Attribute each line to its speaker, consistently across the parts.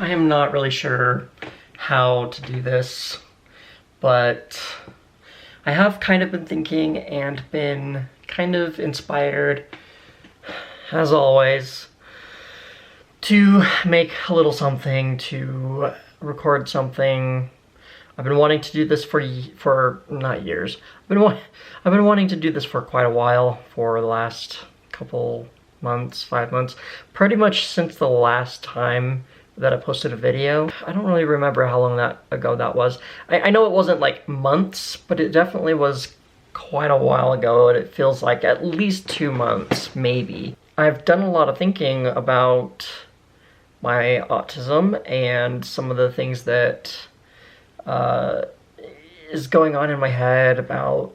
Speaker 1: I am not really sure how to do this, but I have kind of been thinking and been kind of inspired, as always, to make a little something, to record something. I've been wanting to do this for not years. I've been wanting to do this for quite a while, for the last couple months, 5 months, pretty much since the last time that I posted a video. I don't really remember how long ago that was. I know it wasn't like months, but it definitely was quite a while ago, and it feels like at least 2 months, maybe. I've done a lot of thinking about my autism and some of the things that is going on in my head about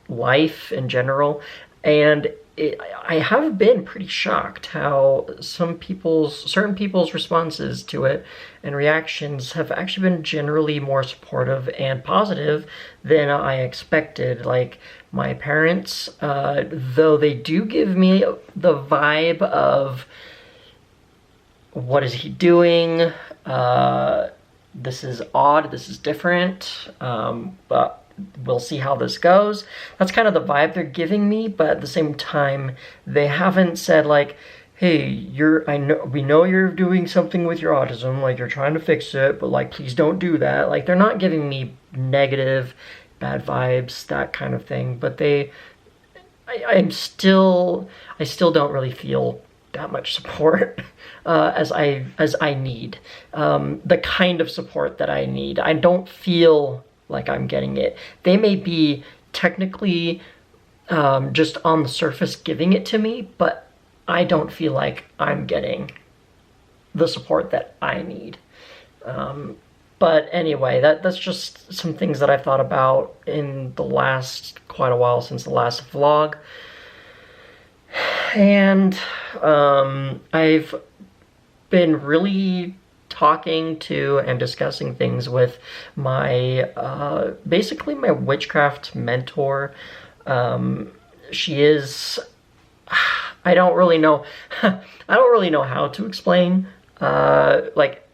Speaker 1: life in general, and I have been pretty shocked how certain people's responses to it and reactions have actually been generally more supportive and positive than I expected. Like my parents, though they do give me the vibe of, what is he doing? This is odd, this is different, but we'll see how this goes. That's kind of the vibe they're giving me, but at the same time, they haven't said like, hey, we know you're doing something with your autism, like you're trying to fix it, but like, please don't do that. Like, they're not giving me negative, bad vibes, that kind of thing, but I still don't really feel that much support as I need, the kind of support that I need. I don't feel like I'm getting it. They may be technically just on the surface giving it to me, but I don't feel like I'm getting the support that I need. But anyway, that's just some things that I've thought about in the last quite a while, since the last vlog. And I've been really talking to and discussing things with my basically my witchcraft mentor. She is, I don't really know how to explain like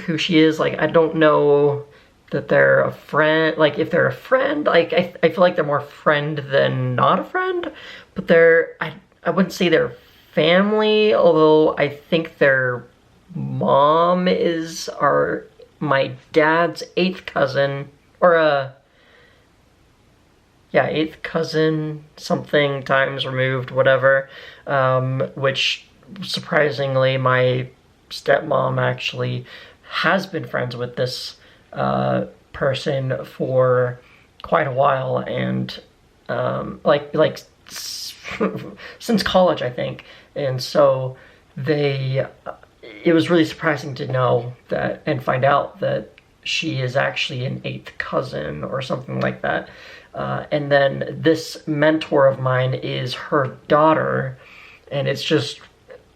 Speaker 1: who she is. Like, I don't know that they're a friend. Like, if they're a friend, like I feel like they're more friend than not a friend, but I wouldn't say they're family, although I think their mom is my dad's 8th cousin, or yeah, 8th cousin, something times removed, whatever, which surprisingly my stepmom actually has been friends with this person for quite a while, and like since college, I think. And so it was really surprising to know that and find out that she is actually an 8th cousin or something like that. And then this mentor of mine is her daughter, and it's just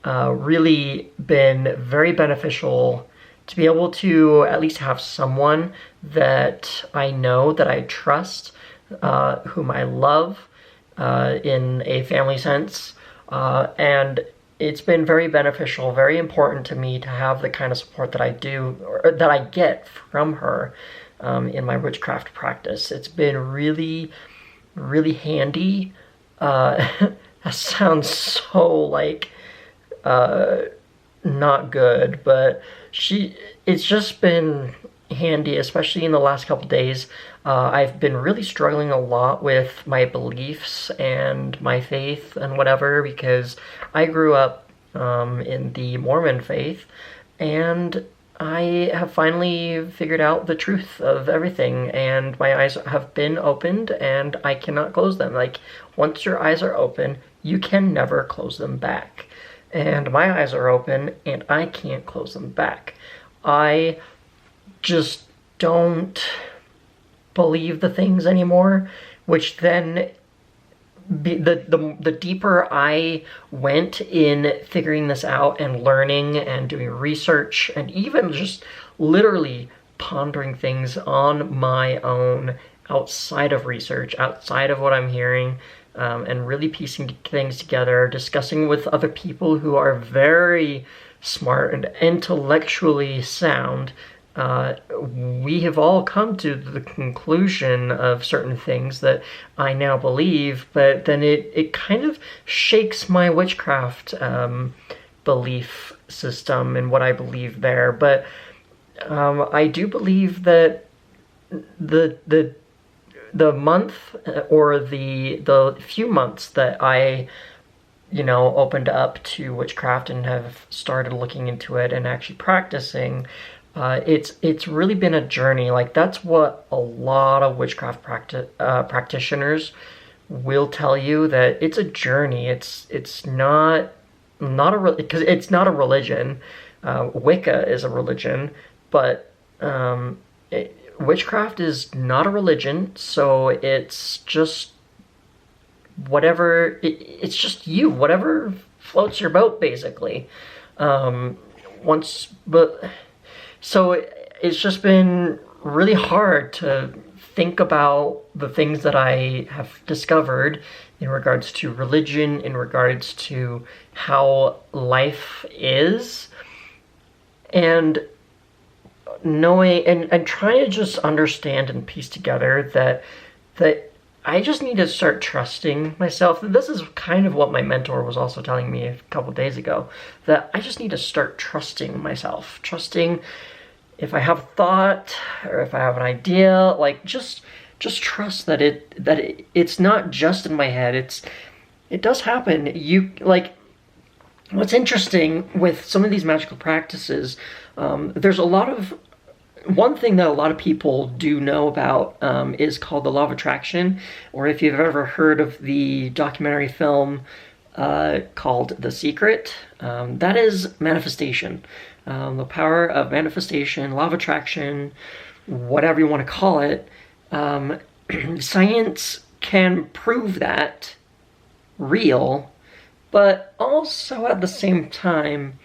Speaker 1: really been very beneficial to be able to at least have someone that I know, that I trust, whom I love, in a family sense, and it's been very beneficial, very important to me to have the kind of support that I do, or that I get from her in my witchcraft practice. It's been really, really handy. That sounds so like not good, but it's just been handy, especially in the last couple days. I've been really struggling a lot with my beliefs and my faith and whatever, because I grew up in the Mormon faith, and I have finally figured out the truth of everything, and my eyes have been opened, and I cannot close them. Like, once your eyes are open, you can never close them back. And my eyes are open, and I can't close them back. I just don't believe the things anymore, which then the deeper I went in figuring this out and learning and doing research and even just literally pondering things on my own, outside of research, outside of what I'm hearing, and really piecing things together, discussing with other people who are very smart and intellectually sound, we have all come to the conclusion of certain things that I now believe, but then it kind of shakes my witchcraft belief system and what I believe there. But I do believe that the month or the few months that I opened up to witchcraft and have started looking into it and actually practicing, it's really been a journey. Like, that's what a lot of witchcraft practitioners will tell you, that it's a journey. It's not because it's not a religion. Wicca is a religion, but witchcraft is not a religion. So it's just whatever. It's just you, whatever floats your boat, basically. So it's just been really hard to think about the things that I have discovered in regards to religion, in regards to how life is, and knowing and trying to just understand and piece together that I just need to start trusting myself. This is kind of what my mentor was also telling me a couple days ago, that I just need to start trusting myself. Trusting if I have a thought or if I have an idea, like just trust that it's not just in my head. It does happen. What's interesting with some of these magical practices, there's one thing that a lot of people do know about is called the law of attraction, or if you've ever heard of the documentary film called The Secret, that is manifestation. The power of manifestation, law of attraction, whatever you want to call it. Science can prove that real, but also at the same time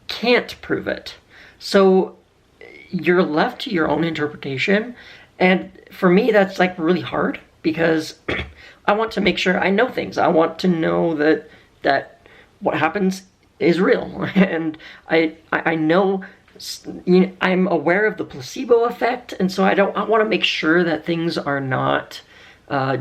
Speaker 1: can't prove it. So you're left to your own interpretation, and for me that's like really hard, because I want to make sure I know things. I want to know that what happens is real, and I know, I'm aware of the placebo effect, and so I want to make sure that things are not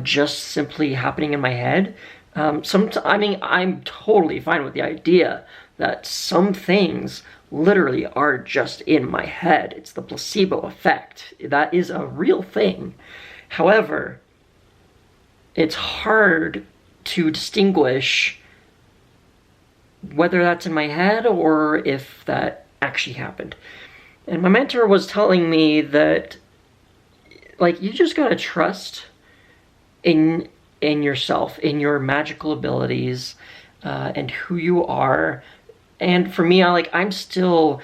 Speaker 1: just simply happening in my head. I'm totally fine with the idea that some things literally are just in my head. It's the placebo effect. That is a real thing. However, it's hard to distinguish whether that's in my head or if that actually happened. And my mentor was telling me that, like, you just gotta trust in yourself, in your magical abilities, and who you are. And for me, I'm still,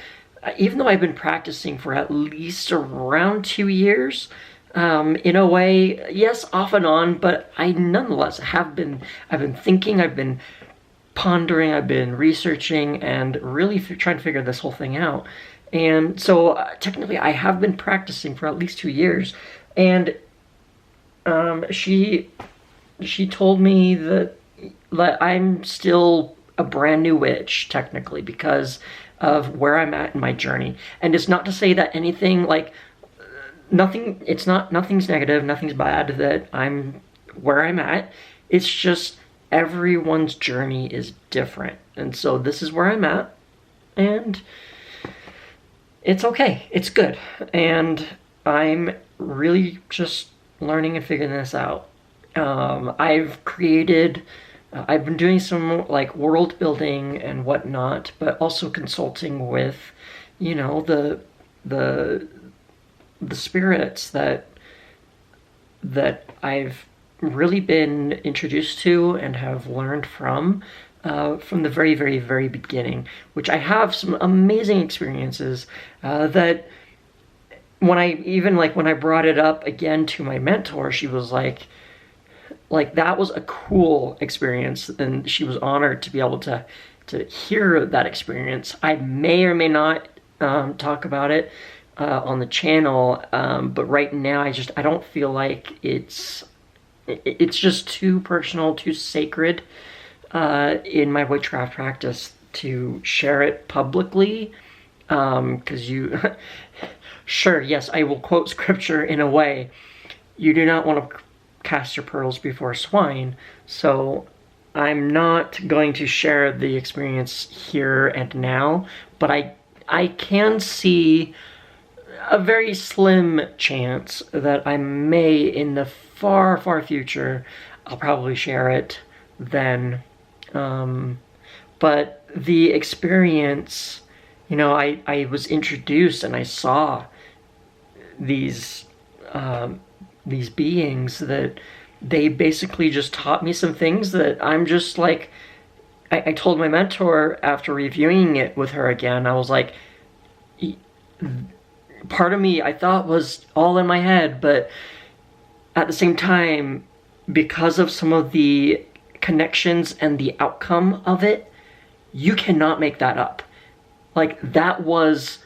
Speaker 1: even though I've been practicing for at least around 2 years, in a way, yes, off and on, but I nonetheless I've been thinking, I've been pondering, I've been researching, and really trying to figure this whole thing out. And so technically I have been practicing for at least 2 years. And she told me that I'm still a brand new witch, technically, because of where I'm at in my journey. And it's not to say that anything, nothing's negative, nothing's bad that I'm where I'm at. It's just everyone's journey is different. And so this is where I'm at, and it's okay. It's good. And I'm really just learning and figuring this out. I've been doing some world building and whatnot, but also consulting with, the spirits that I've really been introduced to and have learned from the very, very, very beginning, which I have some amazing experiences that when I brought it up again to my mentor, she was like that was a cool experience, and she was honored to be able to hear that experience. I may or may not talk about it on the channel, but right now I don't feel like it's just too personal, too sacred in my witchcraft practice to share it publicly, because you, sure, yes, I will quote scripture in a way. You do not want to cast your pearls before swine, so I'm not going to share the experience here and now, but I can see a very slim chance that I may, in the far, far future, I'll probably share it then. But the experience, you know, I was introduced and I saw these beings that they basically just taught me some things that I'm just like, I told my mentor after reviewing it with her again, I was like, part of me I thought was all in my head, but at the same time, because of some of the connections and the outcome of it, you cannot make that up. Like, that was,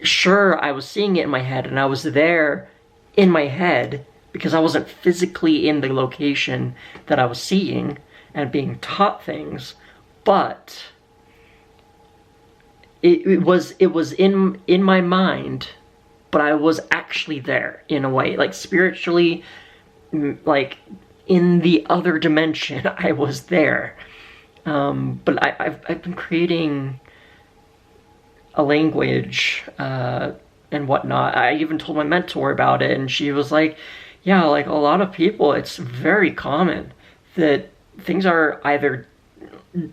Speaker 1: sure, I was seeing it in my head, and I was there in my head because I wasn't physically in the location that I was seeing and being taught things, but it was in my mind, but I was actually there in a way, like spiritually, like in the other dimension, I was there. But I've been creating a language and whatnot. I even told my mentor about it, and she was like, yeah, like a lot of people, it's very common that things are either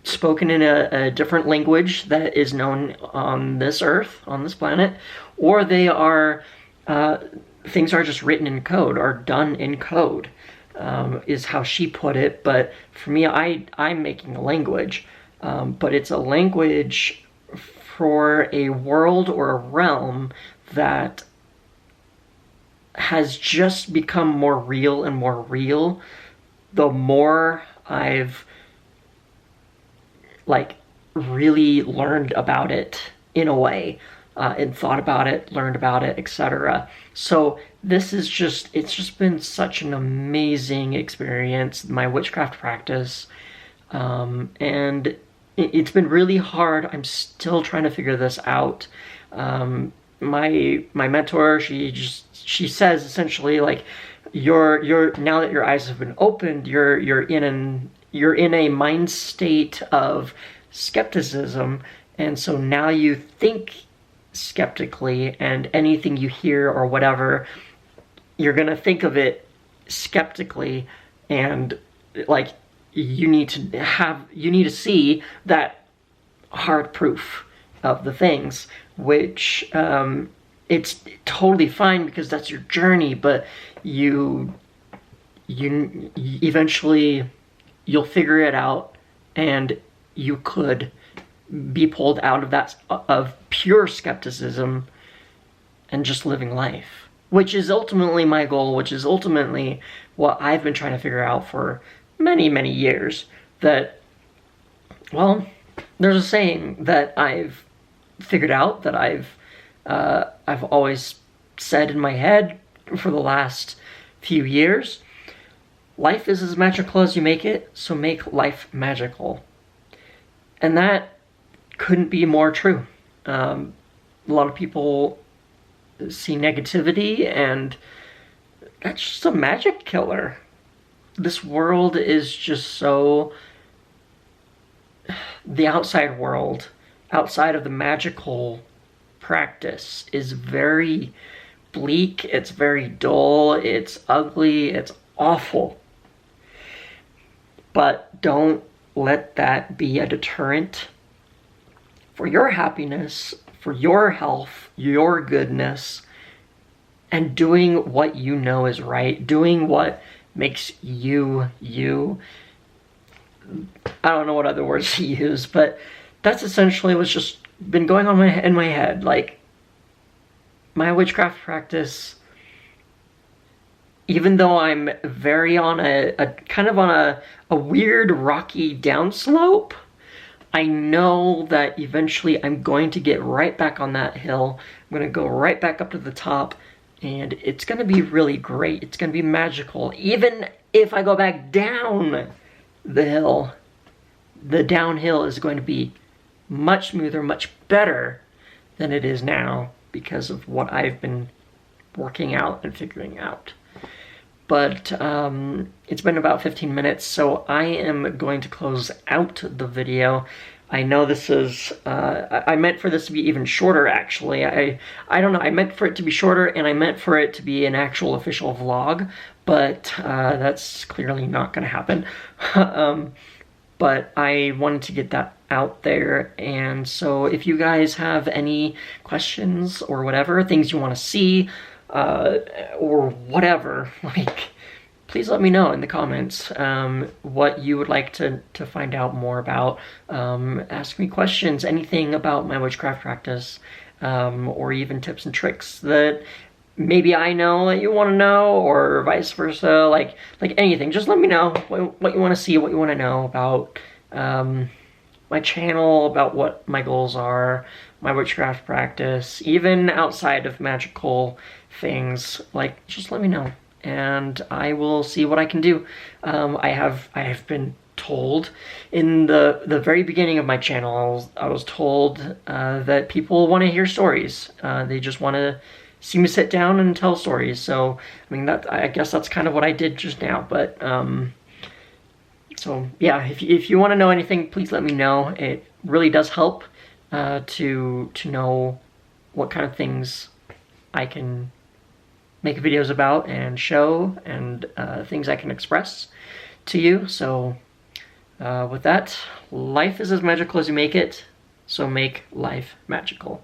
Speaker 1: spoken in a different language that is known on this earth, on this planet, or they are, things are just written in code or done in code, is how she put it. But for me, I'm making a language, but it's a language for a world or a realm that has just become more real and more real the more I've like really learned about it in a way, and thought about it, learned about it, etc. So this is just, it's just been such an amazing experience, my witchcraft practice, and it's been really hard. I'm still trying to figure this out. My mentor, she says essentially, like, you're now that your eyes have been opened, you're in a mind state of skepticism, and so now you think skeptically, and anything you hear or whatever, you're gonna think of it skeptically, and like you need to see that hard proof of the things, which it's totally fine because that's your journey, but you eventually you'll figure it out, and you could be pulled out of that, of pure skepticism, and just living life, which is ultimately my goal, which is ultimately what I've been trying to figure out for many, many years. That, well, there's a saying that I've figured out, that I've always said in my head for the last few years: life is as magical as you make it, so make life magical. And that couldn't be more true. A lot of people see negativity, and that's just a magic killer. This world is just so... the outside world, outside of the magical practice, is very bleak, it's very dull, it's ugly, it's awful. But don't let that be a deterrent for your happiness, for your health, your goodness, and doing what you know is right, doing what makes you, you. I don't know what other words to use, but that's essentially what's just been going on in my head. Like, my witchcraft practice, even though I'm very on a kind of on a weird rocky downslope, I know that eventually I'm going to get right back on that hill. I'm going to go right back up to the top, and it's going to be really great. It's going to be magical. Even if I go back down the hill, the downhill is going to be much smoother, much better than it is now because of what I've been working out and figuring out. But it's been about 15 minutes, so I am going to close out the video. I know this is, I meant for this to be even shorter, actually. I don't know, I meant for it to be shorter, and I meant for it to be an actual official vlog, but that's clearly not gonna happen. But I wanted to get that out there, and so if you guys have any questions or whatever, things you want to see, or whatever, like, please let me know in the comments what you would like to find out more about. Ask me questions, anything about my witchcraft practice, or even tips and tricks that maybe I know that you want to know, or vice versa, like anything. Just let me know what you want to see, what you want to know about my channel, about what my goals are, my witchcraft practice, even outside of magical things. Like, just let me know, and I will see what I can do. I have been told in the very beginning of my channel, I was told that people want to hear stories. They just want to see me sit down and tell stories. So, I mean, I guess that's kind of what I did just now. But so yeah, if you want to know anything, please let me know. It really does help to know what kind of things I can make videos about and show, and things I can express to you. So with that, life is as magical as you make it, so make life magical.